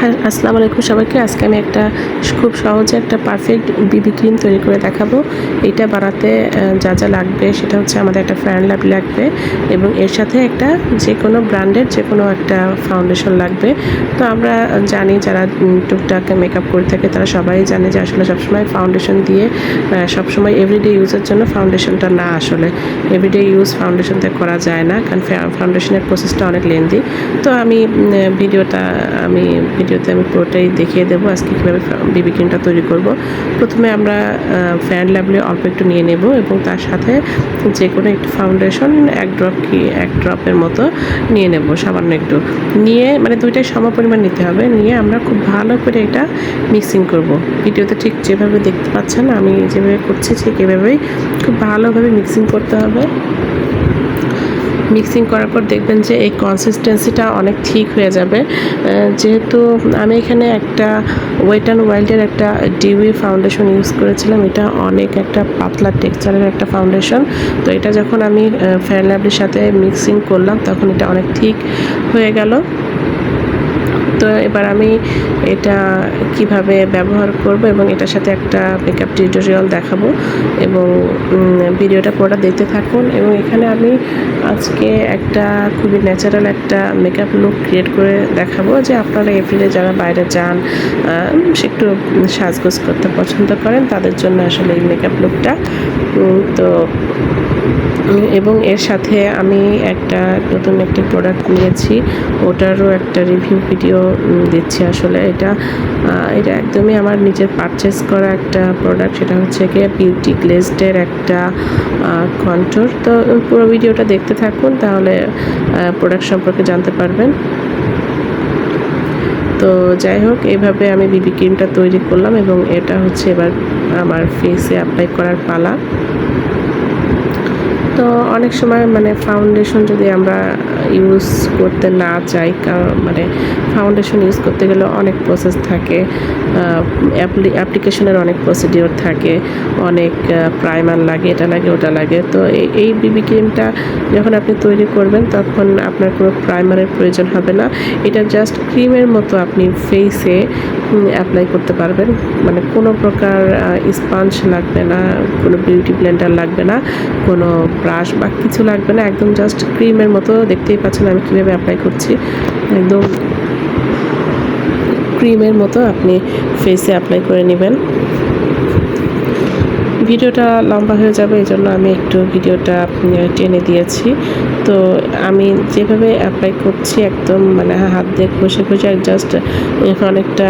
আসসালামু আলাইকুম সবাইকে। আজকে আমি খুব সহজে একটা পারফেক্ট বিবি ক্রিম তৈরি করে দেখাবো। এটা বানাতে যা যা লাগবে সেটা হচ্ছে আমাদের একটা ফেয়ার লাভলি লাগবে এবং এর সাথে একটা যে কোনো ব্র্যান্ডের যে কোনো একটা ফাউন্ডেশন লাগবে। তো আমরা জানি যারা টুকটাক মেকআপ করে থাকে তারা সবাই জানে যে আসলে সবসময় ফাউন্ডেশন দিয়ে সবসময় এভরিডে ইউজের জন্য ফাউন্ডেশনটা না, আসলে এভরিডে ইউজ ফাউন্ডেশনতে করা যায় না, কারণ ফাউন্ডেশনের প্রসেসটা অনেক লেন্দি। তো আমি ভিডিওতে আমি পুরোটাই দেখিয়ে দেবো আজকে কীভাবে বিবি ক্রিমটা তৈরি করব। প্রথমে আমরা ফেয়ার লাভলি অল্প একটু নিয়ে নেব এবং তার সাথে যে কোনো একটু ফাউন্ডেশন এক ড্রপের মতো নিয়ে নেব, সামান্য একটু নিয়ে, মানে দুইটাই সম পরিমাণ নিতে হবে। নিয়ে আমরা খুব ভালো করে এটা মিক্সিং করব। ভিডিওতে ঠিক যেভাবে দেখতে পাচ্ছেন আমি যেভাবে করছি ঠিক এভাবেই খুব ভালোভাবে মিক্সিং করতে হবে। মিক্সিং করার পর দেখবেন যে এই কনসিস্টেন্সিটা অনেক ঠিক হয়ে যাবে। যেহেতু আমি এখানে একটা ওয়েট অ্যান্ড ওয়াইল্ডের একটা ডিউই ফাউন্ডেশন ইউজ করেছিলাম, এটা অনেক একটা পাতলা টেক্সচারের একটা ফাউন্ডেশন। তো এটা যখন আমি ফেয়ার লাভলির সাথে মিক্সিং করলাম তখন এটা অনেক ঠিক হয়ে গেল। তো এবার আমি এটা কিভাবে ব্যবহার করব এবং এটার সাথে একটা মেকআপ টিউটোরিয়াল দেখাবো এবং ভিডিওটা পুরোটা দেখতে থাকুন। এবং এখানে আমি আজকে একটা খুবই ন্যাচারাল একটা মেকআপ লুক ক্রিয়েট করে দেখাবো, যে আপনারা এপ্রিলে যারা বাইরে যান, একটু সাজগোজ করতে পছন্দ করেন তাদের জন্য আসলে এই মেকআপ লুকটা। তো এবং এর সাথে আমি একটা নতুন একটি প্রোডাক্ট নিয়েছি, ওটারও একটা রিভিউ ভিডিও দিচ্ছি। আসলে এটা একদমই আমার নিজের পারচেস করা একটা প্রোডাক্ট, সেটা হচ্ছে গিয়ে বিউটি গ্লেজডের একটা কন্ট্যুর। তো পুরো ভিডিওটা দেখতে থাকুন, তাহলে প্রোডাক্ট সম্পর্কে জানতে পারবেন। তো যাই হোক, এইভাবে আমি বিবি ক্রিমটা তৈরি করলাম এবং এটা হচ্ছে এবার আমার ফেসে অ্যাপ্লাই করার পালা। তো অনেক সময় মানে ফাউন্ডেশন যদি আমরা ইউজ করতে না চাই, মানে ফাউন্ডেশন ইউজ করতে গেলে অনেক প্রসেস থাকে, অ্যাপ্লিকেশনের অনেক প্রসিডিওর থাকে, অনেক প্রাইমার লাগে, এটা লাগে ওটা লাগে। তো এই বিবি ক্রিমটা যখন আপনি তৈরি করবেন তখন আপনার কোনো প্রাইমারের প্রয়োজন হবে না। এটা জাস্ট ক্রিমের মতো আপনি ফেসে অ্যাপ্লাই করতে পারবেন, মানে কোনো প্রকার স্পঞ্জ লাগবে না, কোনো বিউটি ব্লেন্ডার লাগবে না, কোনো ব্রাশ বা কিছু লাগবে না, একদম জাস্ট ক্রিমের মতো। দেখতেই পাচ্ছেন আমি কীভাবে অ্যাপ্লাই করছি, একদম ক্রিমের মতো আপনি ফেসে অ্যাপ্লাই করে নেবেন। ভিডিওটা লম্বা হয়ে যাবে, এই জন্য আমি একটু ভিডিওটা টেনে দিয়েছি। তো আমি যেভাবে অ্যাপ্লাই করছি একদম মানে হাত দিয়ে ঘষে জাস্ট, অনেকটা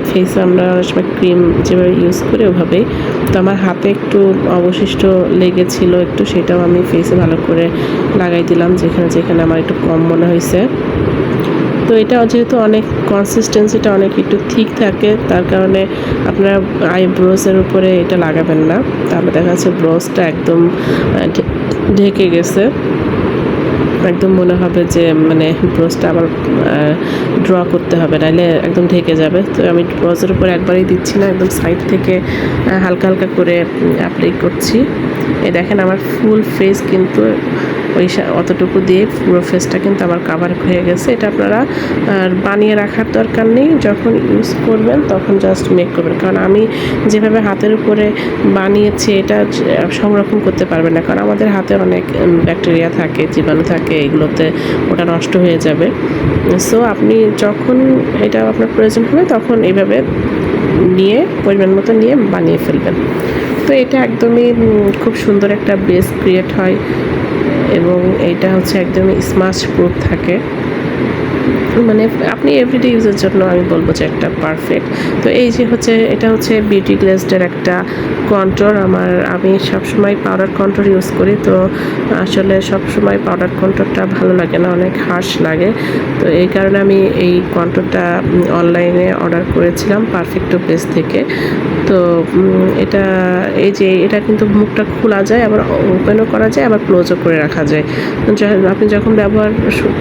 ফেসে আমরা অনেক সময় ক্রিম যেভাবে ইউজ করি ওভাবেই। তো আমার হাতে একটু অবশিষ্ট লেগেছিল একটু, সেটাও আমি ফেসে ভালো করে লাগাই দিলাম যেখানে যেখানে আমার একটু কম মনে হয়েছে। তো এটা যেহেতু অনেক কনসিস্টেন্সিটা অনেক একটু ঠিক থাকে, তার কারণে আপনারা আইব্রোসের উপরে এটা লাগাবেন না, তাহলে দেখা যাচ্ছে ব্রোসটা একদম ঢেকে গেছে, একদম মনে হবে যে মানে ব্রোসটা আবার ড্র করতে হবে, নাহলে একদম ঢেকে যাবে। তো আমি ব্রোসের উপরে একবারই দিচ্ছি না, একদম সাইড থেকে হালকা হালকা করে অ্যাপ্লাই করছি। এই দেখেন আমার ফুল ফেস কিন্তু ওই অতটুকু দিয়ে পুরো ফেসটা কিন্তু আমার কাভার হয়ে গেছে। এটা আপনারা বানিয়ে রাখার দরকার নেই, যখন ইউজ করবেন তখন জাস্ট মেক করবেন, কারণ আমি যেভাবে হাতের উপরে বানিয়েছি এটা সংরক্ষণ করতে পারবেন না, কারণ আমাদের হাতে অনেক ব্যাকটেরিয়া থাকে, জীবাণু থাকে, এগুলোতে ওটা নষ্ট হয়ে যাবে। সো আপনি যখন এটা আপনার প্রয়োজন হবে তখন এইভাবে নিয়ে পরিমাণ মতো নিয়ে বানিয়ে ফেলবেন। তো এটা একদমই খুব সুন্দর একটা বেস ক্রিয়েট হয় এবং এইটা হচ্ছে একদমই স্মাচ প্রুফ থাকে, মানে আপনি এভরিডে ইউজের জন্য আমি বলবো যে একটা পারফেক্ট। তো এই যে হচ্ছে এটা হচ্ছে বিউটি গ্লেজডের একটা কন্ট্যুর। আমি সবসময় পাউডার কন্ট্যুর ইউজ করি, তো আসলে সবসময় পাউডার কন্ট্যুরটা ভালো লাগে না, অনেক হার্শ লাগে। তো এই কারণে আমি এই কন্ট্যুরটা অনলাইনে অর্ডার করেছিলাম পারফেক্টো পেজ থেকে। তো এটা কিন্তু মুখটা খোলা যায়, আবার ওপেনও করা যায়, আবার ক্লোজও করে রাখা যায়। আপনি যখন ব্যবহার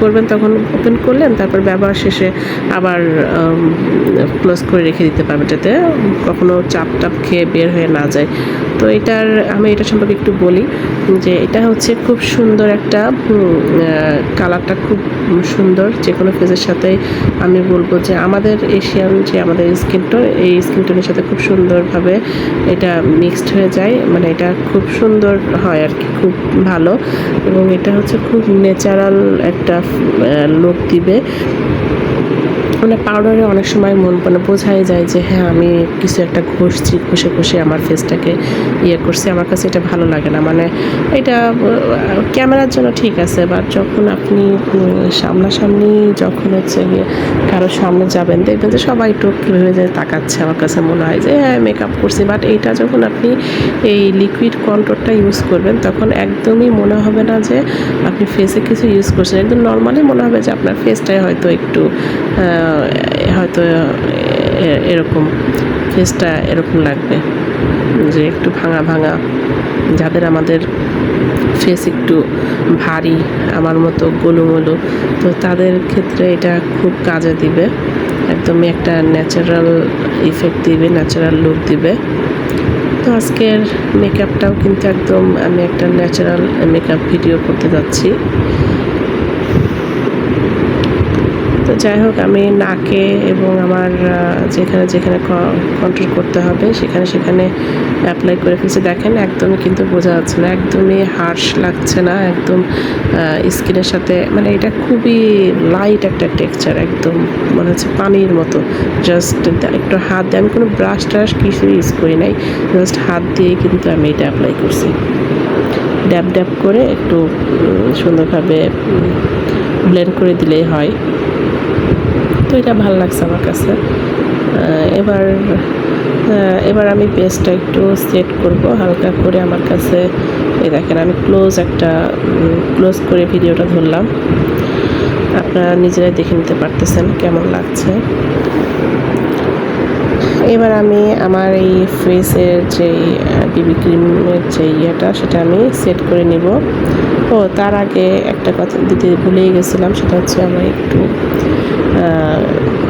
করবেন তখন ওপেন করলেন, তারপর ব্যবহার শেষে আবার ক্লোজ করে রেখে দিতে পারবেন, যাতে কখনো চাপ টাপ খেয়ে বের হয়ে না যায়। তো আমি এটা সম্পর্কে একটু বলি যে এটা হচ্ছে খুব সুন্দর একটা কালারটা খুব সুন্দর, যে কোনো ফেসের সাথে আমি বলবো যে আমাদের এশিয়ান যে আমাদের স্কিন টোন, এই স্কিন টোনের সাথে খুব সুন্দরভাবে এটা মিক্সড হয়ে যায়, মানে এটা খুব সুন্দর হয় আর কি, খুব ভালো। এবং এটা হচ্ছে খুব ন্যাচারাল একটা লুক দিবে। মানে পাউডারে অনেক সময় মানে বোঝাই যায় যে হ্যাঁ আমি কিছু একটা ঘষে ঘষে আমার ফেসটাকে করছি, আমার কাছে এটা ভালো লাগে না। মানে এটা ক্যামেরার জন্য ঠিক আছে, বাট যখন আপনি সামনাসামনি যখন হচ্ছে গিয়ে কারোর সামনে যাবেন, দেখবেন যে সবাই একটু কীভাবে যে তাকাচ্ছে, আমার কাছে মনে হয় যে হ্যাঁ মেকআপ করছি। বাট এইটা যখন আপনি এই লিকুইড কন্ট্রোলটা ইউজ করবেন, তখন একদমই মনে হবে না যে আপনি ফেসে কিছু ইউজ করছেন, একদম নর্মালি মনে হবে যে আপনার ফেসটাই হয়তো একটু হয়তো এরকম ফেসটা এরকম লাগবে যে একটু ভাঙা ভাঙা, যাদের আমাদের ফেস একটু ভারী, আমার মতো গোলুমোলু, তো তাদের ক্ষেত্রে এটা খুব কাজে দিবে। একদমই একটা ন্যাচারাল ইফেক্ট দিবে, ন্যাচারাল লুক দিবে। তো আজকের মেকআপটাও কিন্তু একদম আমি একটা ন্যাচারাল মেকআপ ভিডিও করতে যাচ্ছি। তো যাই হোক, আমি নাকে এবং আমার যেখানে যেখানে কন্ট্রোল করতে হবে সেখানে অ্যাপ্লাই করে ফেলছি। দেখেন একদমই কিন্তু বোঝা যাচ্ছে না, একদমই হার্শ লাগছে না, একদম স্কিনের সাথে, মানে এটা খুবই লাইট একটা টেক্সচার, একদম মনে হচ্ছে পানির মতো। জাস্ট একটু হাত দিয়ে, আমি কোনো ব্রাশ ট্রাশ কিছু ইউজ করি নাই, জাস্ট হাত দিয়ে কিন্তু আমি এটা অ্যাপ্লাই করছি। ড্যাব ড্যাব করে একটু সুন্দরভাবে ব্লেন্ড করে দিলেই হয়। তো এটা ভালো লাগছে আমার কাছে। এবার আমি বেসটা একটু সেট করব হালকা করে। আমার কাছে এই দেখেন আমি ক্লোজ করে ভিডিওটা ধরলাম, আপনারা নিজেরাই দেখে নিতে পারতেছেন কেমন লাগছে। এবার আমি আমার এই ফেসের যেই বিবি ক্রিমের যে সেটা আমি সেট করে নিব। ও তার আগে একটা কথা দিতে ভুলেই গেছিলাম, সেটা হচ্ছে আমি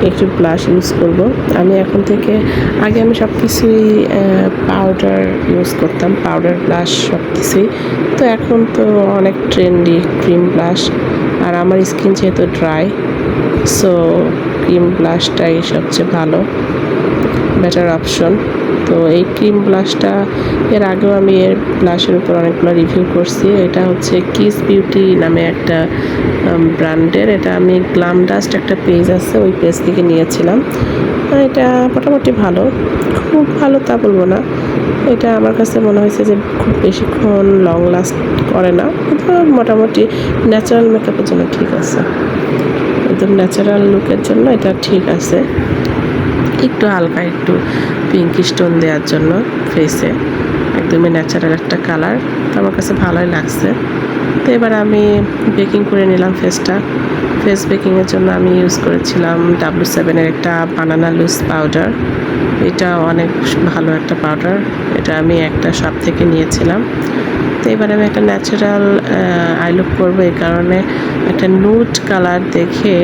একটু ব্লাশ ইউজ করব। আমি এখন থেকে, আগে আমি সব কিছুই পাউডার ইউজ করতাম, পাউডার ব্লাশ সব কিছুই। তো এখন তো অনেক ট্রেন্ডি ক্রিম ব্লাশ, আর আমার স্কিন যেহেতু ড্রাই, সো ক্রিম ব্লাশটাই সবচেয়ে ভালো, বেটার অপশন। তো এই ক্রিম ব্লাশটা এর আগেও আমি এর ব্লাশের উপর অনেকগুলো রিভিউ করছি। এটা হচ্ছে কিস বিউটি নামে একটা ব্র্যান্ডের, এটা আমি গ্ল্যাম ডাস্ট একটা পেজ আছে, ওই পেজ থেকে নিয়েছিলাম। এটা মোটামুটি ভালো, খুব ভালো তা বলবো না, এটা আমার কাছে মনে হয়েছে যে খুব বেশিক্ষণ লং লাস্ট করে না, কিন্তু মোটামুটি ন্যাচারাল মেকআপের জন্য ঠিক আছে, একদম ন্যাচারাল লুকের জন্য এটা ঠিক আছে। একটু হালকা একটু পিঙ্ক স্টোন দেওয়ার জন্য ফেসে, একদমই ন্যাচারাল একটা কালার, তো আমার কাছে ভালোই লাগছে। তো এবার আমি বেকিং করে নিলাম ফেস বেকিংয়ের জন্য আমি ইউজ করেছিলাম W7 এর একটা বানানা লুজ পাউডার। এটা অনেক ভালো একটা পাউডার, এটা আমি একটা শপ থেকে নিয়েছিলাম। তো এবার আমি একটা ন্যাচারাল আই লুক করবো, এই কারণে একটা নুড কালার দেখে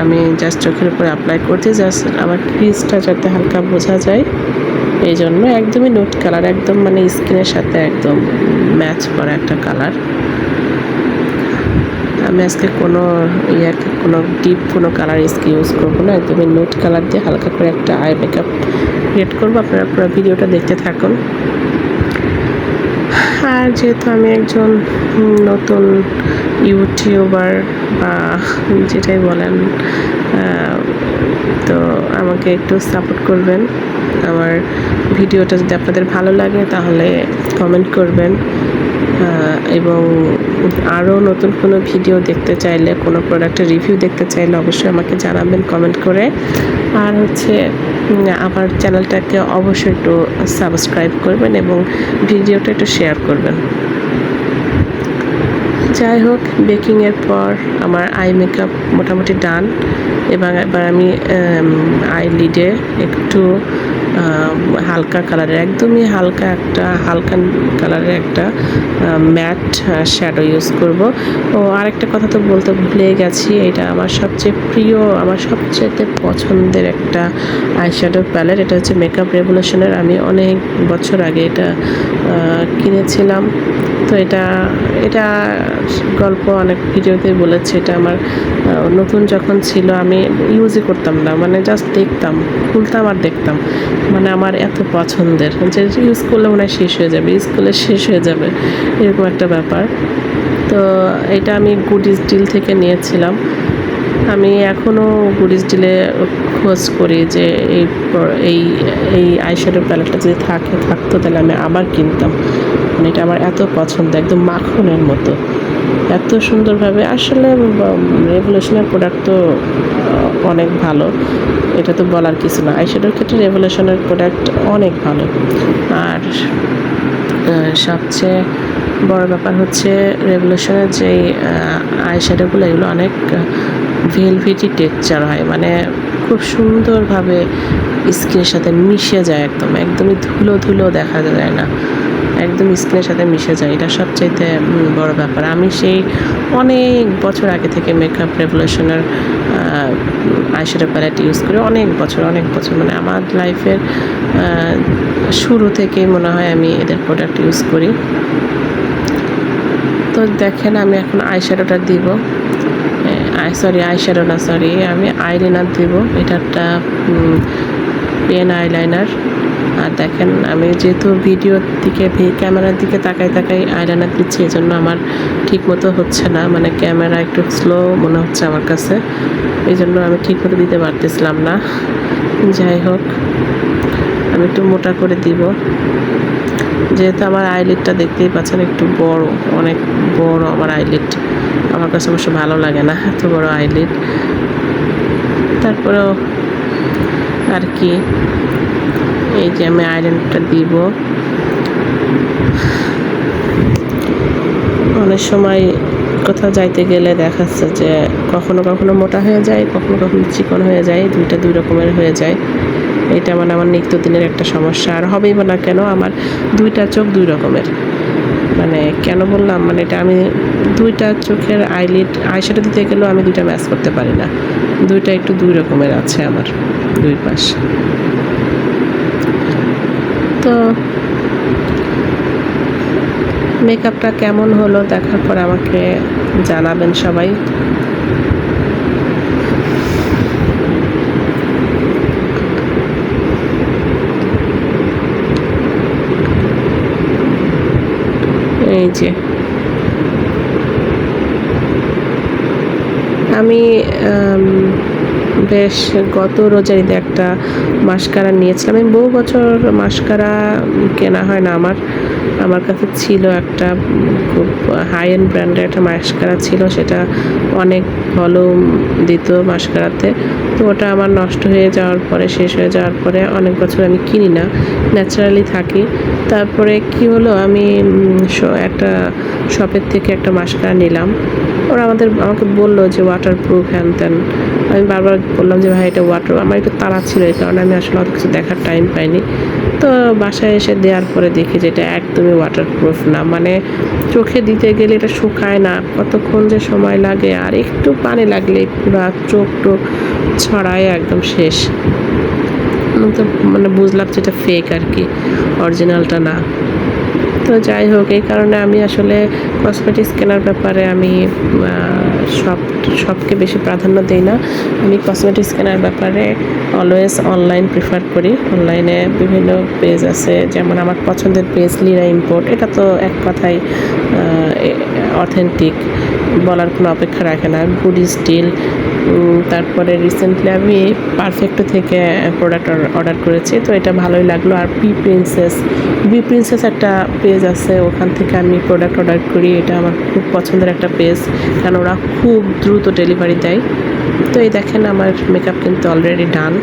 আমি জাস্ট চোখের উপরে অ্যাপ্লাই করছি, জাস্ট আমার ক্রিজটা যাতে হালকা বোঝা যায়, এই জন্য একদমই নুড কালার, একদম মানে স্কিনের সাথে একদম ম্যাচ করা একটা কালার। আমি আজকে কোনো ডিপ কোনো কালার ইউজ করবো না, একদমই নুড কালার দিয়ে হালকা করে একটা আই মেকআপ ক্রিয়েট করবো। আপনারা পুরো ভিডিওটা দেখতে থাকুন। আর যেহেতু আমি একজন নতুন ইউটিউবার বা যেটাই বলেন, তো আমাকে একটু সাপোর্ট করবেন। আমার ভিডিওটা যদি আপনাদের ভালো লাগে তাহলে কমেন্ট করবেন, এবং আরও নতুন কোনো ভিডিও দেখতে চাইলে, কোনো প্রোডাক্টের রিভিউ দেখতে চাইলে অবশ্যই আমাকে জানাবেন কমেন্ট করে। আর হচ্ছে আমার চ্যানেলটাকে অবশ্যই একটু সাবস্ক্রাইব করবেন এবং ভিডিওটা একটু শেয়ার করবেন। যাই হোক, বেকিংয়ের পর আমার আই মেকআপ মোটামুটি ডান। এবার আমি আইলিডে একটু হালকা কালারের, একদমই হালকা কালারের একটা ম্যাট শ্যাডো ইউজ করব। ও আরেকটা কথা তো বলতে ভুলে গেছি, এটা আমার সবচেয়ে প্রিয়, আমার সবচেয়ে পছন্দের একটা আইশ্যাডো প্যালেট। এটা হচ্ছে মেকআপ রেভলিউশনের। আমি অনেক বছর আগে এটা কিনেছিলাম। তো এটা গল্প অনেক ভিডিওতেই বলেছে। এটা আমার নতুন যখন ছিল আমি ইউজই করতাম না, মানে জাস্ট দেখতাম, খুলতাম আর দেখতাম। মানে আমার এত পছন্দের যে ইউজ করলে মনে হয় শেষ হয়ে যাবে, ইউজ করলে শেষ হয়ে যাবে, এরকম একটা ব্যাপার। তো এটা আমি গুডিস ডিল থেকে নিয়েছিলাম। আমি এখনও গুডিস ডিলে খোঁজ করি যে এই এই আইশ্যাডো প্যালেটটা যদি থাকতো তাহলে আমি আবার কিনতাম। মানে এটা আমার এত পছন্দ, একদম মাখনের মতো, এত সুন্দরভাবে। আসলে রেভলিউশনের প্রোডাক্ট তো অনেক ভালো, এটা তো বলার কিছু না। আইশ্যাডোর ক্ষেত্রে রেভলিউশনের প্রোডাক্ট অনেক ভালো। আর সবচেয়ে বড় ব্যাপার হচ্ছে রেভলিউশনের যেই আইশ্যাডোগুলো, এগুলো অনেক ভেলভেটি টেক্সচার হয়, মানে খুব সুন্দরভাবে স্কিনের সাথে মিশে যায়, একদমই ধুলো দেখা যায় না, একদম স্কিনের সাথে মিশে যায়। এটা সবচাইতে বড় ব্যাপার। আমি সেই অনেক বছর আগে থেকে মেকআপ রেভলিউশনের আইশ্যাডো প্যালেট ইউজ করি, অনেক বছর, মানে আমার লাইফের শুরু থেকেই মনে হয় আমি এদের প্রোডাক্ট ইউজ করি। তো দেখেন আমি এখন আইশ্যাডোটা দিব, আমি আইলাইনার দিব। এটা একটা পেন আইলাইনার। আর দেখেন আমি যেহেতু ভিডিওর দিকে, ক্যামেরার দিকে তাকাই আইলাইনার দিচ্ছি, এই জন্য আমার ঠিক মতো হচ্ছে না, মানে ক্যামেরা একটু স্লো মনে হচ্ছে আমার কাছে, এই জন্য আমি ঠিক মতো দিতে পারতেছিলাম না। যাই হোক, আমি একটু মোটা করে দিব, যেহেতু আমার আইলিডটা দেখতেই পাচ্ছেন একটু বড়, অনেক বড় আমার আইলিড। আমার কাছে অবশ্য ভালো লাগে না এত বড় আইলিড, তারপরেও আর কি। এই যে আমি আইলাইনারটা দিব। অনেক সময় কোথাও যাইতে গেলে দেখাচ্ছে যে কখনো মোটা হয়ে যায়, কখনো চিকন হয়ে যায়, দুই রকমের হয়ে যায়। এটা মানে আমার নিত্যদিনের একটা সমস্যা। আর হবেই বা না কেন, আমার দুইটা চোখ দুই রকমের। মানে কেন বললাম, মানে এটা আমি দুইটা চোখের আইশ্যাডো দিতে গেলেও আমি দুইটা ম্যাচ করতে পারি না, দুইটা একটু দুই রকমের আছে আমার দুই পাশ। তো মেকআপটা কেমন হলো দেখার পর আমাকে জানাবেন সবাই। এই যে আমি বেশ গত রোজার ঈদে একটা মাস্কারা নিয়েছিলাম। আমি বহু বছর মাস্কারা কেনা হয় না আমার কাছে ছিল একটা খুব হাই এন্ড ব্র্যান্ডের একটা মাস্কারা ছিল, সেটা অনেক ভলিউম দিত মাস্কারাতে। তো ওটা আমার নষ্ট হয়ে যাওয়ার পরে, শেষ হয়ে যাওয়ার পরে অনেক বছর আমি কিনি না, ন্যাচারালি থাকি। তারপরে কি হলো, আমি একটা শপের থেকে একটা মাস্কারা নিলাম। ওরা আমাকে বললো যে ওয়াটারপ্রুফ হ্যান ত্যান। আমি বারবার বললাম যে ভাই এটা আমার একটু তাড়া ছিল, এই কারণে আমি আসলে অত কিছু দেখার টাইম পাইনি। তো বাসায় এসে দেওয়ার পরে দেখি যে এটা একদমই ওয়াটারপ্রুফ না, মানে চোখে দিতে গেলে এটা শুকায় না, কতক্ষণ যে সময় লাগে, আর একটু পানি লাগলে পুরো চোখ টোক ছড়ায় একদম শেষ। তো মানে বুঝলাম যে এটা ফেক আর কি, অরিজিনালটা না। তো যাই হোক, এই কারণে আমি আসলে কসমেটিক্স কেনার ব্যাপারে আমি সবকে বেশি প্রাধান্য দিই না। আমি কসমেটিক্স কেনার ব্যাপারে অলওয়েজ অনলাইন প্রিফার করি। অনলাইনে বিভিন্ন পেজ আছে, যেমন আমার পছন্দের পেজ লিরা ইম্পোর্ট। এটা তো এক কথায় অথেন্টিক, বলার কোনো অপেক্ষা রাখে না। গুডিস ডিল, তারপরে রিসেন্টলি আমি পারফেক্টো থেকে প্রোডাক্ট অর্ডার করেছি, তো এটা ভালোই লাগলো। আর বি প্রিন্সেস একটা পেজ আছে, ওখান থেকে আমি প্রোডাক্ট অর্ডার করি। এটা আমার খুব পছন্দের একটা পেজ, কারণ ওরা খুব দ্রুত ডেলিভারি দেয়। তো এই দেখেন আমার মেকআপ কিন্তু অলরেডি ডান।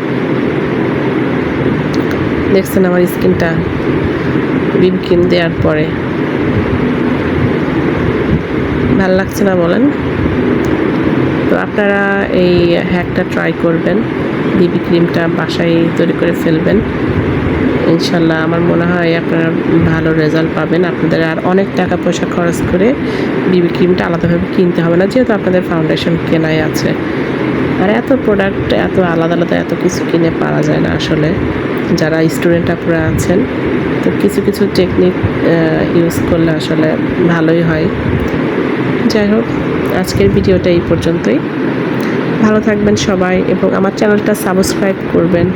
দেখছেন আমার স্কিনটা বিম ক্রিম দেওয়ার পরে। ভালো লাগছে না বলেন? তো আপনারা এই হ্যাকটা ট্রাই করবেন, বিবি ক্রিমটা বাসায় তৈরি করে ফেলবেন। ইনশাল্লাহ আমার মনে হয় আপনারা ভালো রেজাল্ট পাবেন। আপনাদের আর অনেক টাকা পয়সা খরচ করে বিবি ক্রিমটা আলাদাভাবে কিনতে হবে না, যেহেতু আপনাদের ফাউন্ডেশন কেনাই আছে। আর এত প্রোডাক্ট এত আলাদা আলাদা এত কিছু কিনে পারা যায় না আসলে। যারা স্টুডেন্ট আপনারা আছেন, তো কিছু কিছু টেকনিক ইউজ করলে আসলে ভালোই হয়। যাই হোক, আজকের ভিডিওটা এই পর্যন্তই। ভালো থাকবেন সবাই এবং আমার চ্যানেলটা সাবস্ক্রাইব করবেন।